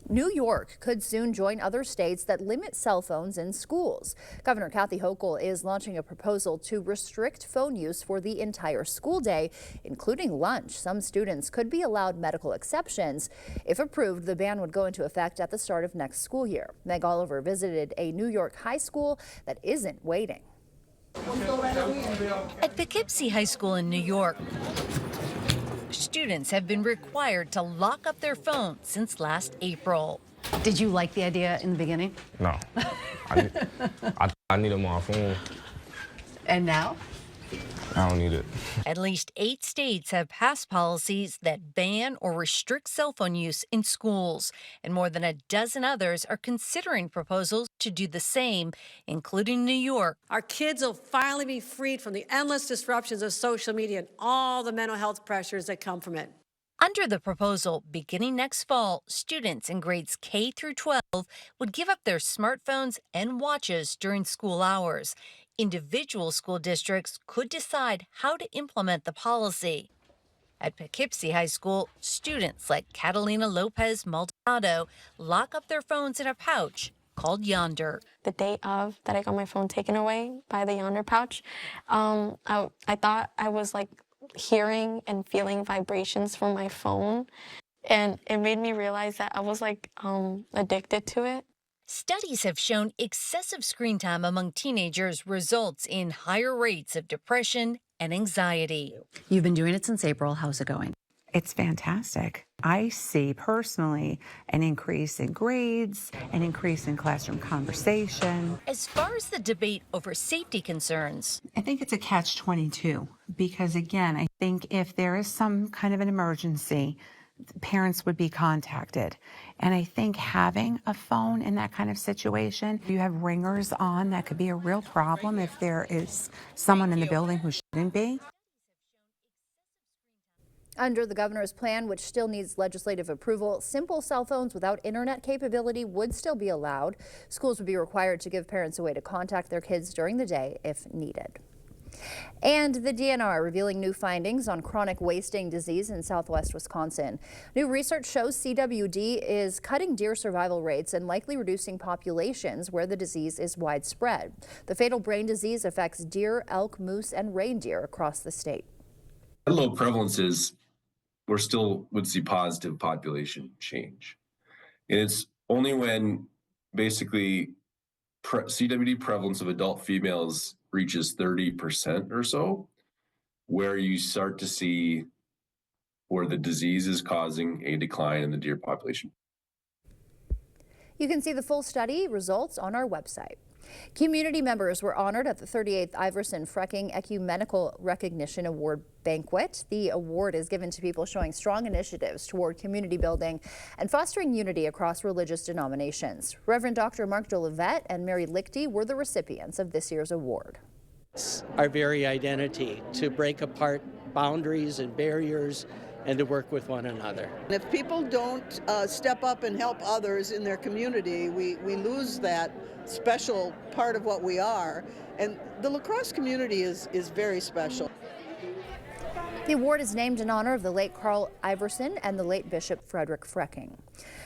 New York could soon join other states that limit cell phones in schools. Governor Kathy Hochul is launching a proposal to restrict phone use for the entire school day, including lunch. Some students could be allowed medical exceptions. If approved, the ban would go into effect at the start of next school year. Meg Oliver visited a New York high school that isn't waiting. At Poughkeepsie High School in New York, students have been required to lock up their phones since last April. Did you like the idea in the beginning? No. I need them on my phone. And now? I don't need it. At least 8 states have passed policies that ban or restrict cell phone use in schools, and more than a dozen others are considering proposals to do the same, including New York. Our kids will finally be freed from the endless disruptions of social media and all the mental health pressures that come from it. Under the proposal, beginning next fall, students in grades K through 12 would give up their smartphones and watches during school hours. Individual school districts could decide how to implement the policy. At Poughkeepsie High School, students like Catalina Lopez Maldonado lock up their phones in a pouch called Yonder. The day of that I got my phone taken away by the Yonder pouch, I thought I was like hearing and feeling vibrations from my phone, and it made me realize that I was like addicted to it. Studies have shown excessive screen time among teenagers results in higher rates of depression and anxiety. You've been doing it since April. How's it going? It's fantastic. I see personally an increase in grades, an increase in classroom conversation. As far as the debate over safety concerns, I think it's a catch-22 because, again, I think if there is some kind of an emergency, parents would be contacted. And I think having a phone in that kind of situation, you have ringers on, that could be a real problem if there is someone in the building who shouldn't be. Under the governor's plan, which still needs legislative approval, simple cell phones without internet capability would still be allowed. Schools would be required to give parents a way to contact their kids during the day if needed. And the DNR revealing new findings on chronic wasting disease in southwest Wisconsin. New research shows CWD is cutting deer survival rates and likely reducing populations where the disease is widespread. The fatal brain disease affects deer, elk, moose, and reindeer across the state. At low prevalences, we still would see positive population change. And it's only when basically CWD prevalence of adult females reaches 30% or so, where you start to see where the disease is causing a decline in the deer population. You can see the full study results on our website. Community members were honored at the 38th Iverson Frecking Ecumenical Recognition Award banquet. The award is given to people showing strong initiatives toward community building and fostering unity across religious denominations. Reverend Dr. Mark Jolivet and Mary Lichty were the recipients of this year's award. It's our very identity to break apart boundaries and barriers and to work with one another. If people don't step up and help others in their community, we lose that special part of what we are. And the La Crosse community is very special. The award is named in honor of the late Carl Iverson and the late Bishop Frederick Frecking.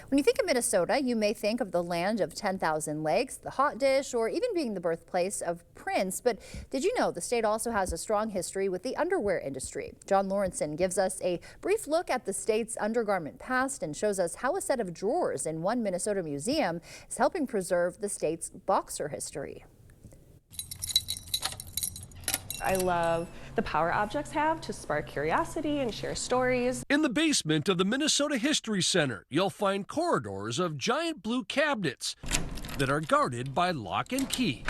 When you think of Minnesota, you may think of the land of 10,000 lakes, the hot dish, or even being the birthplace of Prince. But did you know the state also has a strong history with the underwear industry? John Lawrenson gives us a brief look at the state's undergarment past and shows us how a set of drawers in one Minnesota museum is helping preserve the state's boxer history. I love the power objects have to spark curiosity and share stories. In the basement of the Minnesota History Center, you'll find corridors of giant blue cabinets that are guarded by lock and key.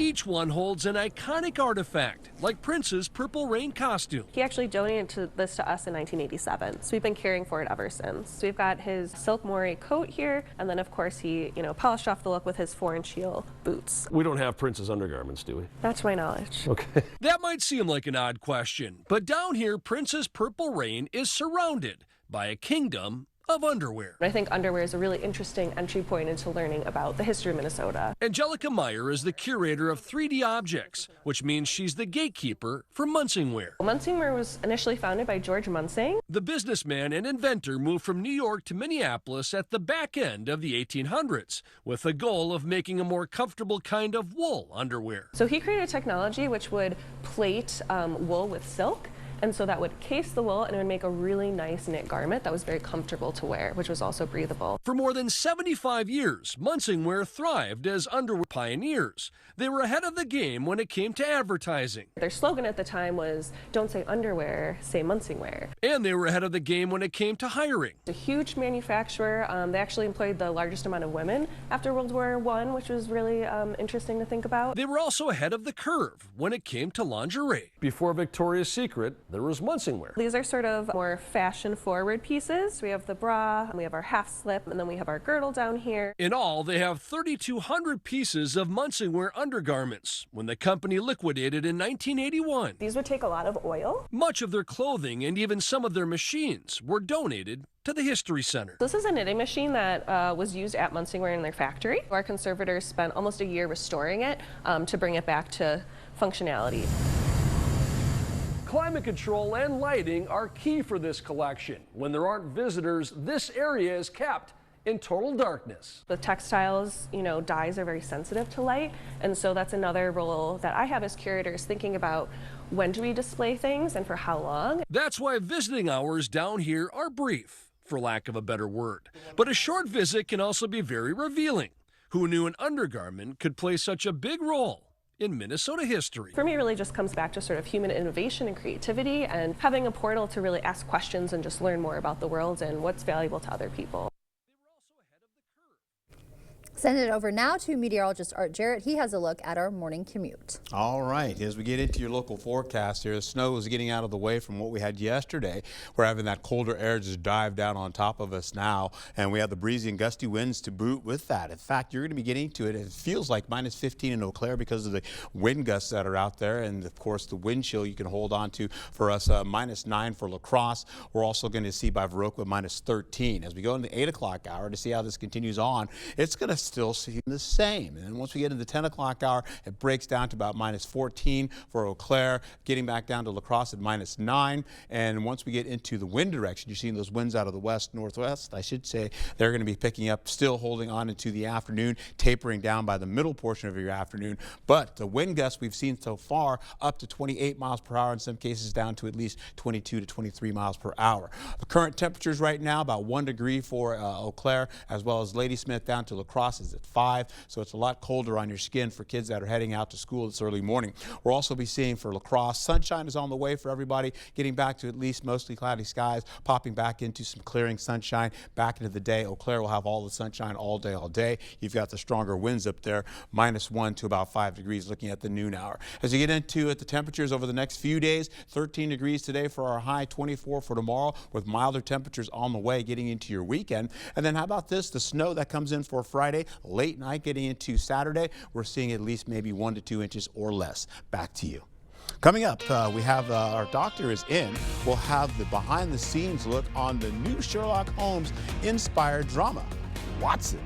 Each one holds an iconic artifact, like Prince's Purple Rain costume. He actually donated this to us in 1987, so we've been caring for it ever since. So we've got his silk moire coat here, and then of course he, polished off the look with his 4-inch heel boots. We don't have Prince's undergarments, do we? Not to my knowledge. Okay. That might seem like an odd question, but down here, Prince's Purple Rain is surrounded by a kingdom of underwear. I think underwear is a really interesting entry point into learning about the history of Minnesota. Angelica Meyer is the curator of 3D Objects, which means she's the gatekeeper for Munsingwear. Munsingwear was initially founded by George Munsing. The businessman and inventor moved from New York to Minneapolis at the back end of the 1800s with the goal of making a more comfortable kind of wool underwear. So he created a technology which would plate wool with silk. And so that would case the wool and it would make a really nice knit garment that was very comfortable to wear, which was also breathable. For more than 75 years, Munsingwear thrived as underwear pioneers. They were ahead of the game when it came to advertising. Their slogan at the time was, "Don't say underwear, say Munsingwear." And they were ahead of the game when it came to hiring. A huge manufacturer. They actually employed the largest amount of women after World War I, which was really interesting to think about. They were also ahead of the curve when it came to lingerie. Before Victoria's Secret, there was Munsingwear. These are sort of more fashion-forward pieces. We have the bra, we have our half slip, and then we have our girdle down here. In all, they have 3,200 pieces of Munsingwear undergarments when the company liquidated in 1981. These would take a lot of oil. Much of their clothing and even some of their machines were donated to the History Center. This is a knitting machine that was used at Munsingwear in their factory. Our conservators spent almost a year restoring it to bring it back to functionality. Climate control and lighting are key for this collection. When there aren't visitors, this area is kept in total darkness. The textiles, dyes are very sensitive to light, and so that's another role that I have as curator is thinking about when do we display things and for how long. That's why visiting hours down here are brief, for lack of a better word. But a short visit can also be very revealing. Who knew an undergarment could play such a big role in Minnesota history? For me, it really just comes back to sort of human innovation and creativity and having a portal to really ask questions and just learn more about the world and what's valuable to other people. Send it over now to meteorologist Art Jarrett. He has a look at our morning commute. All right, as we get into your local forecast here, the snow is getting out of the way from what we had yesterday. We're having that colder air just dive down on top of us now, and we have the breezy and gusty winds to boot with that. In fact, you're going to be getting to it. It feels like minus 15 in Eau Claire because of the wind gusts that are out there, and of course the wind chill you can hold on to for us. Minus 9 for La Crosse. We're also going to see by Viroqua minus 13. As we go into the 8 o'clock hour to see how this continues on, it's going to still seem the same. And then once we get into the 10 o'clock hour, it breaks down to about minus 14 for Eau Claire, getting back down to La Crosse at minus 9. And once we get into the wind direction, you're seeing those winds out of the west, northwest, I should say, they're going to be picking up, still holding on into the afternoon, tapering down by the middle portion of your afternoon. But the wind gusts we've seen so far up to 28 miles per hour, in some cases down to at least 22 to 23 miles per hour. The current temperatures right now about 1 degree for Eau Claire, as well as Ladysmith down to La Crosse is at 5, so it's a lot colder on your skin for kids that are heading out to school this early morning. We'll also be seeing for La Crosse, sunshine is on the way for everybody, getting back to at least mostly cloudy skies, popping back into some clearing sunshine back into the day. Eau Claire will have all the sunshine all day. You've got the stronger winds up there, minus 1 to about 5 degrees looking at the noon hour. As you get into it, the temperatures over the next few days, 13 degrees today for our high, 24 for tomorrow, with milder temperatures on the way getting into your weekend. And then how about this, the snow that comes in for Friday, late night getting into Saturday, we're seeing at least maybe 1 to 2 inches or less. Back to you. Coming up, we have our doctor is in. We'll have the behind-the-scenes look on the new Sherlock Holmes-inspired drama, Watson.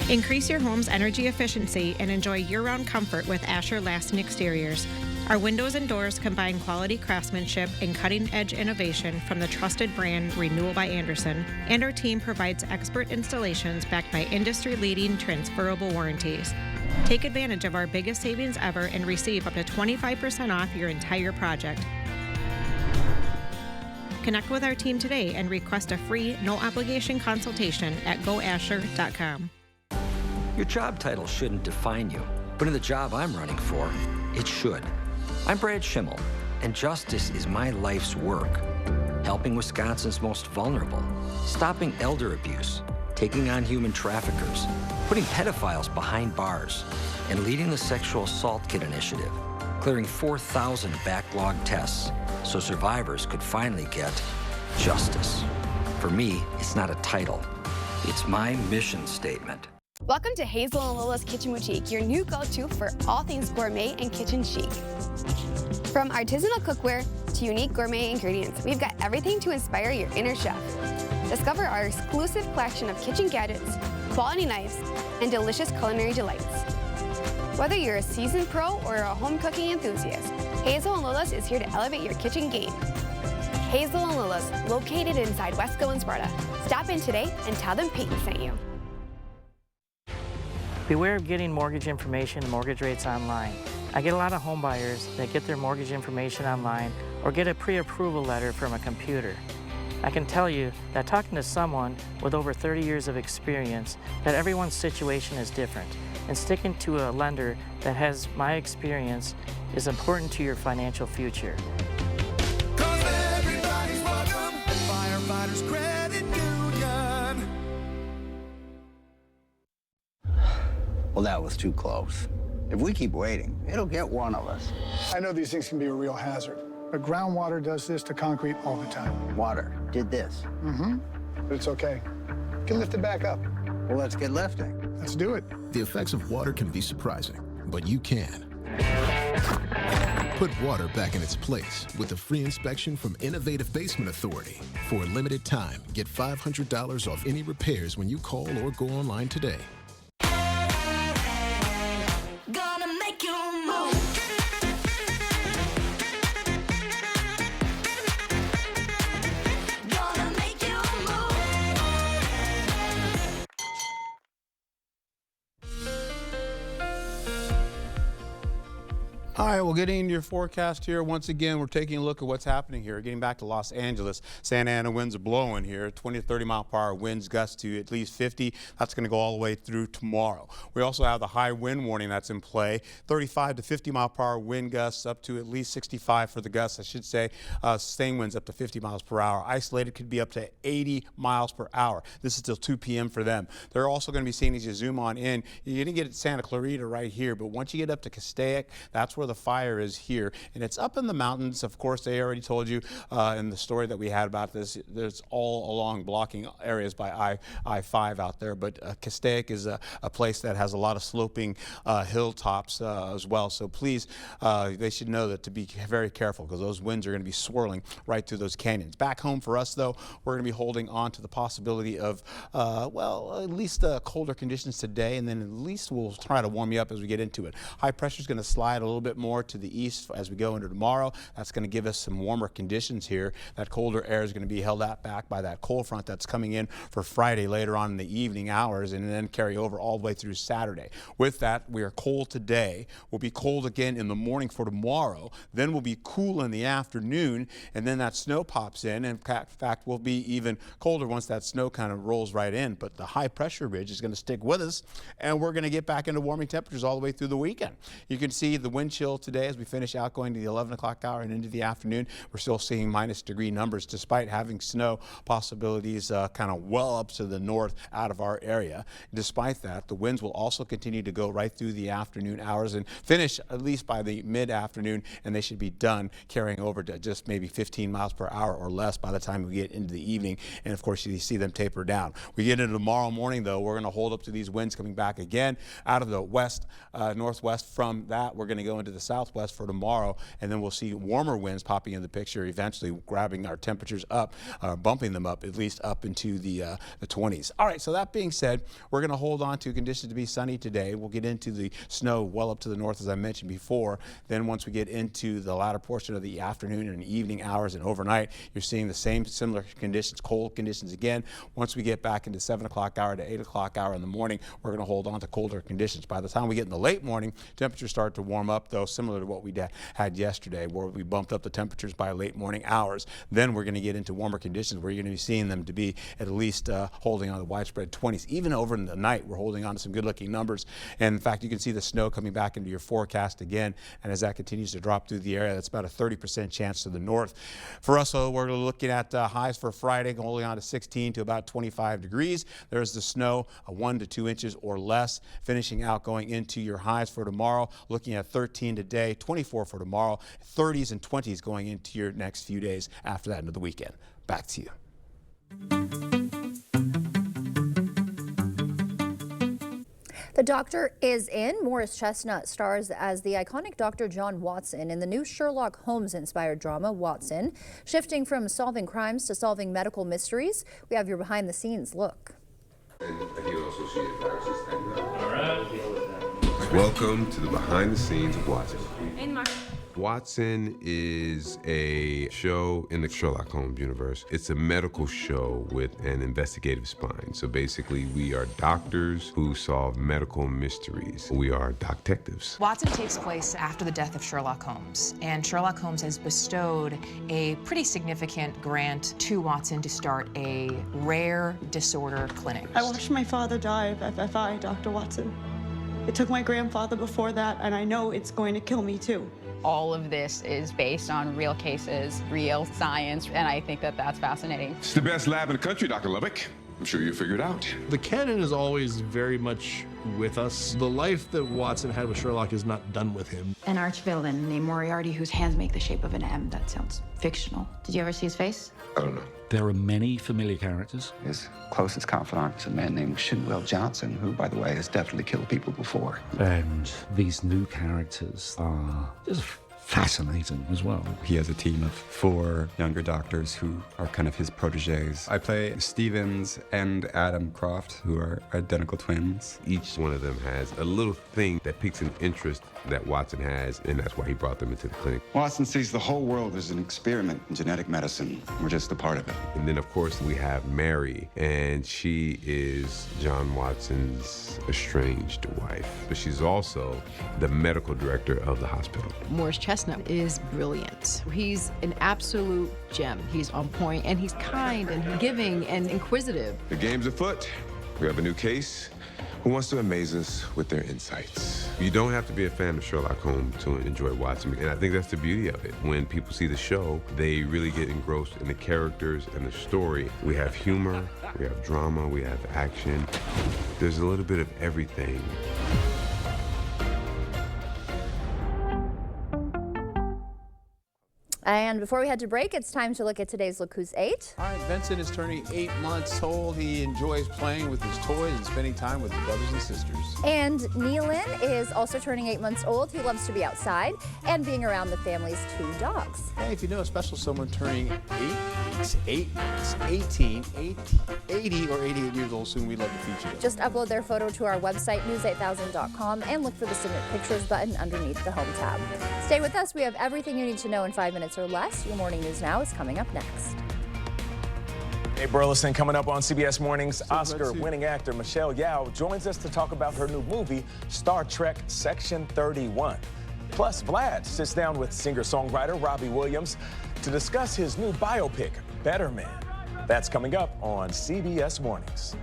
Increase your home's energy efficiency and enjoy year-round comfort with Asher Lasting Exteriors. Our windows and doors combine quality craftsmanship and cutting-edge innovation from the trusted brand Renewal by Andersen, and our team provides expert installations backed by industry-leading transferable warranties. Take advantage of our biggest savings ever and receive up to 25% off your entire project. Connect with our team today and request a free, no-obligation consultation at goasher.com. Your job title shouldn't define you, but in the job I'm running for, it should. I'm Brad Schimmel, and justice is my life's work. Helping Wisconsin's most vulnerable, stopping elder abuse, taking on human traffickers, putting pedophiles behind bars, and leading the Sexual Assault Kit Initiative, clearing 4,000 backlogged tests so survivors could finally get justice. For me, it's not a title. It's my mission statement. Welcome to Hazel and Lola's Kitchen Boutique, your new go-to for all things gourmet and kitchen chic. From artisanal cookware to unique gourmet ingredients, we've got everything to inspire your inner chef. Discover our exclusive collection of kitchen gadgets, quality knives, and delicious culinary delights. Whether you're a seasoned pro or a home cooking enthusiast, Hazel and Lola's is here to elevate your kitchen game. Hazel and Lola's, located inside Wesco and Sparta. Stop in today and tell them Peyton sent you. Beware of getting mortgage information and mortgage rates online. I get a lot of home buyers that get their mortgage information online or get a pre-approval letter from a computer. I can tell you that talking to someone with over 30 years of experience, that everyone's situation is different, and sticking to a lender that has my experience is important to your financial future. Everybody's welcome at Firefighters Credit Union. Well, that was too close. If we keep waiting, it'll get one of us. I know these things can be a real hazard, but groundwater does this to concrete all the time. Water did this. Mm-hmm. But it's okay. You can lift it back up. Well, let's get lifting. Let's do it. The effects of water can be surprising, but you can. Put water back in its place with a free inspection from Innovative Basement Authority. For a limited time, get $500 off any repairs when you call or go online today. Gonna make you move. Gonna make you move. All right, well, getting into your forecast here, once again, we're taking a look at what's happening here. Getting back to Los Angeles, Santa Ana winds are blowing here, 20 to 30 mile per hour winds, gusts to at least 50. That's going to go all the way through tomorrow. We also have the high wind warning that's in play, 35 to 50 mile per hour wind gusts up to at least 65 for the gusts, I should say. Sustained winds up to 50 miles per hour. Isolated could be up to 80 miles per hour. This is till 2 p.m. for them. They're also going to be seeing as you zoom on in, you're going to get Santa Clarita right here, but once you get up to Castaic, that's where the fire is here, and it's up in the mountains. Of course, they already told you in the story that we had about this, there's all along blocking areas by I-5 out there, but Castaic is a place that has a lot of sloping hilltops as well, so please, they should know that to be very careful because those winds are going to be swirling right through those canyons. Back home for us, though, we're going to be holding on to the possibility of, well, at least colder conditions today, and then at least we'll try to warm you up as we get into it. High pressure is going to slide a little bit more to the east as we go into tomorrow. That's going to give us some warmer conditions here. That colder air is going to be held back by that cold front that's coming in for Friday later on in the evening hours and then carry over all the way through Saturday. With that, we are cold today. We'll be cold again in the morning for tomorrow. Then we'll be cool in the afternoon, and then that snow pops in. And in fact, we'll be even colder once that snow kind of rolls right in. But the high pressure ridge is going to stick with us, and we're going to get back into warming temperatures all the way through the weekend. You can see the wind chill today as we finish out going to the 11 o'clock hour and into the afternoon. We're still seeing -degree numbers despite having snow possibilities kind of well up to the north out of our area. Despite that, the winds will also continue to go right through the afternoon hours and finish at least by the mid-afternoon, and they should be done carrying over to just maybe 15 miles per hour or less by the time we get into the evening. And of course, you see them taper down. We get into tomorrow morning, though, we're going to hold up to these winds coming back again out of the west, northwest. From that, we're going to go into the southwest for tomorrow, and then we'll see warmer winds popping in the picture, eventually grabbing our temperatures up, bumping them up at least up into the 20s. All right, so that being said, we're going to hold on to conditions to be sunny today. We'll get into the snow well up to the north, as I mentioned before. Then once we get into the latter portion of the afternoon and evening hours and overnight, you're seeing the same similar conditions, cold conditions again. Once we get back into 7 o'clock hour to 8 o'clock hour in the morning, we're going to hold on to colder conditions. By the time we get in the late morning, temperatures start to warm up, though, similar to what we had yesterday, where we bumped up the temperatures by late morning hours. Then we're going to get into warmer conditions where you're going to be seeing them to be at least holding on to widespread 20s. Even over in the night, we're holding on to some good-looking numbers. And in fact, you can see the snow coming back into your forecast again. And as that continues to drop through the area, that's about a 30% chance to the north. For us, though, we're looking at highs for Friday, holding on to 16 to about 25 degrees. There's the snow, 1 to 2 inches or less, finishing out going into your highs for tomorrow, looking at 13 today, 24 for tomorrow, 30s and 20s going into your next few days after that into the weekend. Back to you. The Doctor is in. Morris Chestnut stars as the iconic Dr. John Watson in the new Sherlock Holmes-inspired drama, Watson. Shifting from solving crimes to solving medical mysteries, we have your behind-the-scenes look. Welcome to the behind the scenes of Watson. Watson is a show in the Sherlock Holmes universe. It's a medical show with an investigative spine. So basically, we are doctors who solve medical mysteries. We are detectives. Watson takes place after the death of Sherlock Holmes, and Sherlock Holmes has bestowed a pretty significant grant to Watson to start a rare disorder clinic. I watched my father die of FFI, Dr. Watson. It took my grandfather before that, and I know it's going to kill me too. All of this is based on real cases, real science, and I think that that's fascinating. It's the best lab in the country, Dr. Lubbock. I'm sure you figured out. The canon is always very much with us. The life that Watson had with Sherlock is not done with him. An archvillain named Moriarty whose hands make the shape of an M. That sounds fictional. Did you ever see his face? I don't know. There are many familiar characters. His closest confidant is a man named Shinwell Johnson, who, by the way, has definitely killed people before. And these new characters are just fascinating as well. He has a team of 4 younger doctors who are kind of his proteges. I play Stevens and Adam Croft, who are identical twins. Each one of them has a little thing that piques an interest that Watson has, and that's why he brought them into the clinic. Watson sees the whole world as an experiment in genetic medicine. We're just a part of it. And then, of course, we have Mary, and she is John Watson's estranged wife. But she's also the medical director of the hospital. Morris Chestnut is brilliant. He's an absolute gem. He's on point, and he's kind and giving and inquisitive. The game's afoot. We have a new case. Who wants to amaze us with their insights? You don't have to be a fan of Sherlock Holmes to enjoy Watson, and I think that's the beauty of it. When people see the show, they really get engrossed in the characters and the story. We have humor, we have drama, we have action. There's a little bit of everything. And before we head to break, it's time to look at today's Look Who's 8. All right, Vincent is turning 8 months old. He enjoys playing with his toys and spending time with his brothers and sisters. And Nealon is also turning 8 months old. He loves to be outside and being around the family's 2 dogs. Hey, if you know a special someone turning 8 weeks, 8 months, 18, 80, or 88 years old soon, we'd love to feature them. Just upload their photo to our website, news8000.com, and look for the Submit Pictures button underneath the Home tab. Stay with us. We have everything you need to know in 5 minutes or less. Your Morning News Now is coming up next. Hey, Burleson, coming up on CBS Mornings, Oscar-winning actor Michelle Yeoh joins us to talk about her new movie, Star Trek Section 31. Plus, Vlad sits down with singer-songwriter Robbie Williams to discuss his new biopic, Better Man. That's coming up on CBS Mornings.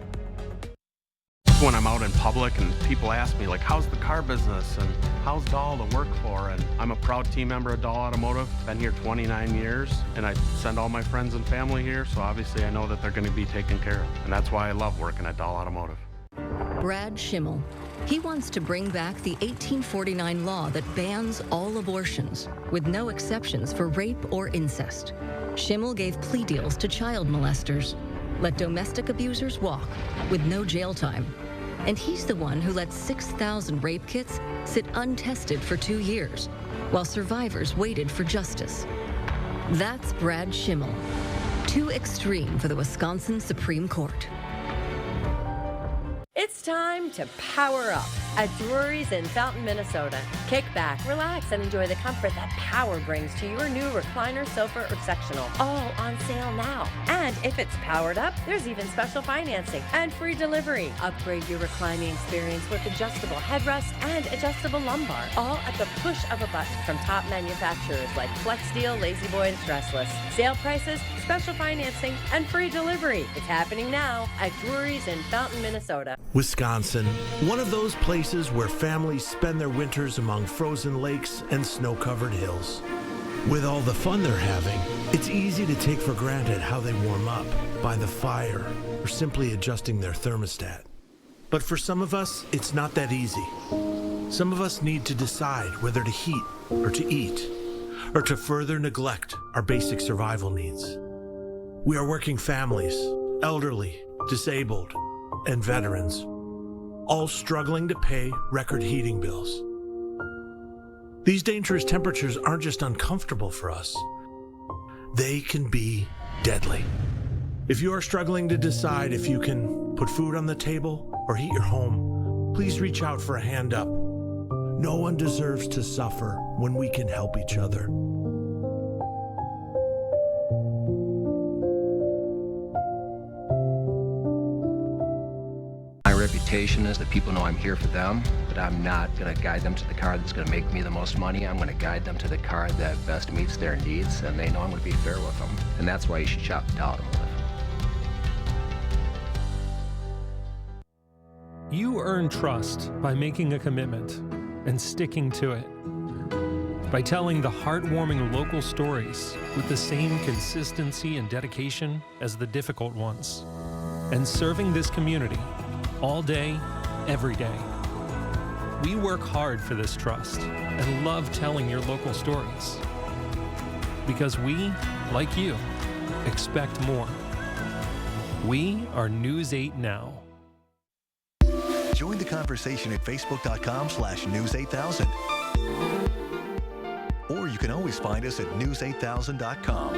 When I'm out in public and people ask me, like, how's the car business and how's Dahl to work for? And I'm a proud team member of Dahl Automotive, been here 29 years, and I send all my friends and family here, so obviously I know that they're going to be taken care of. And that's why I love working at Dahl Automotive. Brad Schimmel. He wants to bring back the 1849 law that bans all abortions, with no exceptions for rape or incest. Schimmel gave plea deals to child molesters, let domestic abusers walk with no jail time. And he's the one who let 6,000 rape kits sit untested for 2 years, while survivors waited for justice. That's Brad Schimmel. Too extreme for the Wisconsin Supreme Court. It's time to power up at Drury's in Fountain, Minnesota. Kick back, relax, and enjoy the comfort that power brings to your new recliner, sofa, or sectional. All on sale now. And if it's powered up, there's even special financing and free delivery. Upgrade your reclining experience with adjustable headrest and adjustable lumbar. All at the push of a button from top manufacturers like FlexSteel, La-Z-Boy, and Stressless. Sale prices, special financing, and free delivery. It's happening now at Drury's in Fountain, Minnesota. Wisconsin, one of those places where families spend their winters among frozen lakes and snow-covered hills. With all the fun they're having, it's easy to take for granted how they warm up, by the fire, or simply adjusting their thermostat. But for some of us, it's not that easy. Some of us need to decide whether to heat or to eat, or to further neglect our basic survival needs. We are working families, elderly, disabled, and veterans, all struggling to pay record heating bills. These dangerous temperatures aren't just uncomfortable for us, they can be deadly. If you are struggling to decide if you can put food on the table or heat your home, please reach out for a hand up. No one deserves to suffer when we can help each other. Reputation is that people know I'm here for them, but I'm not going to guide them to the car that's going to make me the most money. I'm going to guide them to the car that best meets their needs, and they know I'm going to be fair with them. And that's why you should shop at Dahl Automotive. You earn trust by making a commitment and sticking to it. By telling the heartwarming local stories with the same consistency and dedication as the difficult ones. And serving this community all day, every day. We work hard for this trust and love telling your local stories. Because we, like you, expect more. We are News 8 Now. Join the conversation at facebook.com/news8000. or you can always find us at news8000.com.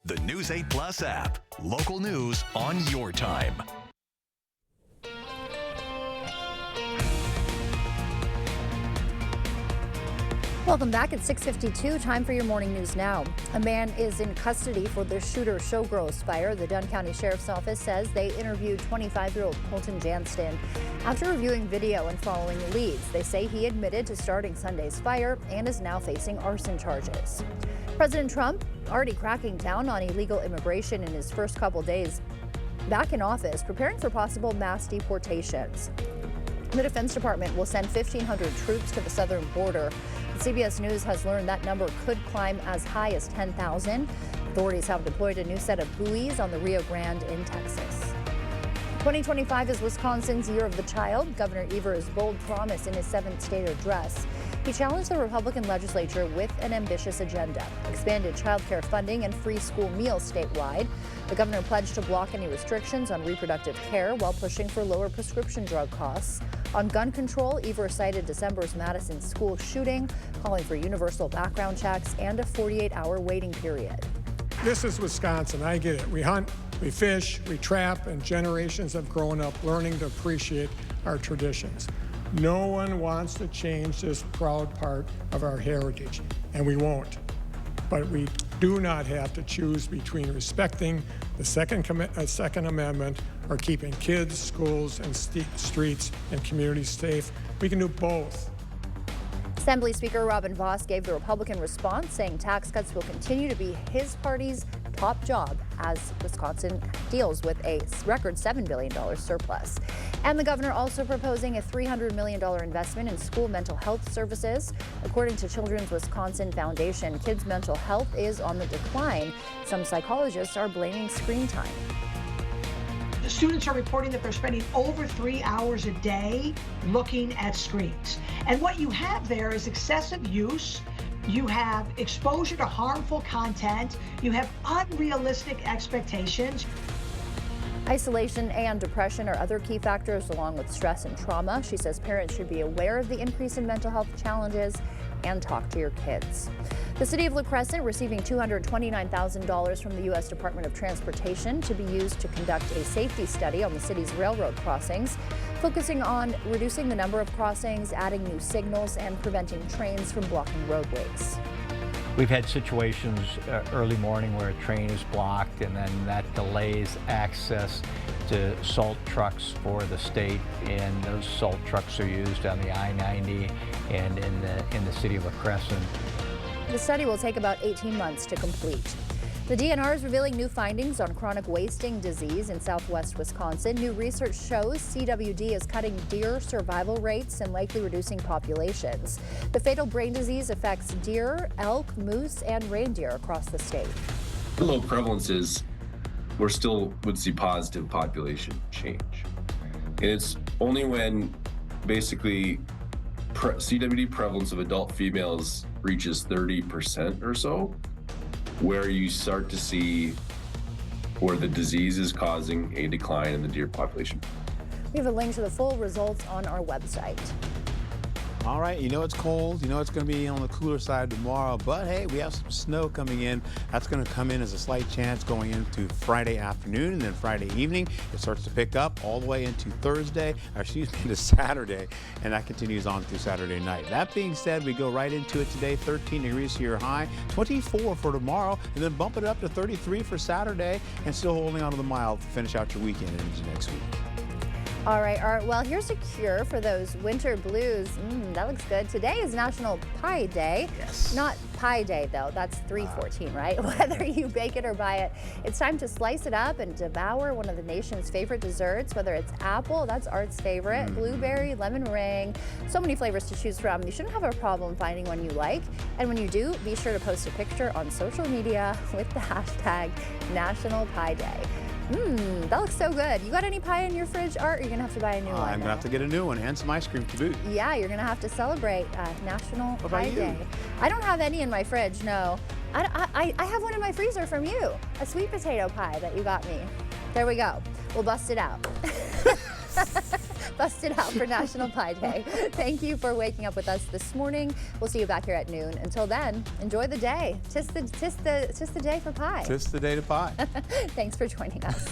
The News 8 Plus app. Local news on your time. Welcome back at 6:52. Time for your morning news now. A man is in custody for the Shooter Showgirls fire. The Dunn County Sheriff's Office says they interviewed 25-year-old Colton Janston. After reviewing video and following leads, they say he admitted to starting Sunday's fire and is now facing arson charges. President Trump already cracking down on illegal immigration in his first couple days back in office, preparing for possible mass deportations. The Defense Department will send 1,500 troops to the southern border. CBS News has learned that number could climb as high as 10,000. Authorities have deployed a new set of buoys on the Rio Grande in Texas. 2025 is Wisconsin's Year of the Child. Governor Evers' bold promise in his 7th state address. He challenged the Republican legislature with an ambitious agenda. Expanded child care funding and free school meals statewide. The governor pledged to block any restrictions on reproductive care while pushing for lower prescription drug costs. On gun control, Evers cited December's Madison school shooting, calling for universal background checks and a 48-hour waiting period. This is Wisconsin. I get it. We hunt, we fish, we trap, and generations have grown up learning to appreciate our traditions. No one wants to change this proud part of our heritage, and we won't. But we do not have to choose between respecting the Second Amendment or keeping kids, schools, and streets and communities safe. We can do both. Assembly Speaker Robin Vos gave the Republican response, saying tax cuts will continue to be his party's top job as Wisconsin deals with a record $7 billion surplus. And the governor also proposing a $300 million investment in school mental health services. According to Children's Wisconsin Foundation, kids' mental health is on the decline. Some psychologists are blaming screen time. The students are reporting that they're spending over 3 hours a day looking at screens. And what you have there is excessive use. You have exposure to harmful content. You have unrealistic expectations. Isolation and depression are other key factors, along with stress and trauma. She says parents should be aware of the increase in mental health challenges and talk to your kids. The city of La Crescent receiving $229,000 from the U.S. Department of Transportation to be used to conduct a safety study on the city's railroad crossings, focusing on reducing the number of crossings, adding new signals, and preventing trains from blocking roadways. We've had situations early morning where a train is blocked, and then that delays access to salt trucks for the state, and those salt trucks are used on the I-90 and in the city of La Crescent. The study will take about 18 months to complete. The DNR is revealing new findings on chronic wasting disease in southwest Wisconsin. New research shows CWD is cutting deer survival rates and likely reducing populations. The fatal brain disease affects deer, elk, moose, and reindeer across the state. Low prevalences, we still would see positive population change. And it's only when basically CWD prevalence of adult females reaches 30% or so, where you start to see where the disease is causing a decline in the deer population. We have a link to the full results on our website. All right, you know it's cold, you know it's going to be on the cooler side tomorrow, but hey, we have some snow coming in. That's going to come in as a slight chance going into Friday afternoon, and then Friday evening. It starts to pick up all the way into to Saturday, and that continues on through Saturday night. That being said, we go right into it today. 13 degrees to your high, 24 for tomorrow, and then bump it up to 33 for Saturday, and still holding on to the mild to finish out your weekend and into next week. All right. Well, here's a cure for those winter blues. That looks good. Today is National Pie Day. Yes. Not Pie Day, though. That's 3/14, right? Whether you bake it or buy it, it's time to slice it up and devour one of the nation's favorite desserts, whether it's apple, that's Art's favorite, blueberry, lemon meringue. So many flavors to choose from. You shouldn't have a problem finding one you like. And when you do, be sure to post a picture on social media with the hashtag National Pie Day. That looks so good. You got any pie in your fridge, Art? Or you're gonna have to buy a new one. I'm gonna have to get a new one and some ice cream to boot. Yeah, you're gonna have to celebrate National Pie Day. I don't have any in my fridge, no. I have one in my freezer from you, a sweet potato pie that you got me. There we go. We'll bust it out. busted out for National Pie Day. Thank you for waking up with us this morning. We'll see you back here at noon. Until then, enjoy the day. Tis the day for pie. Tis the day to pie. Thanks for joining us.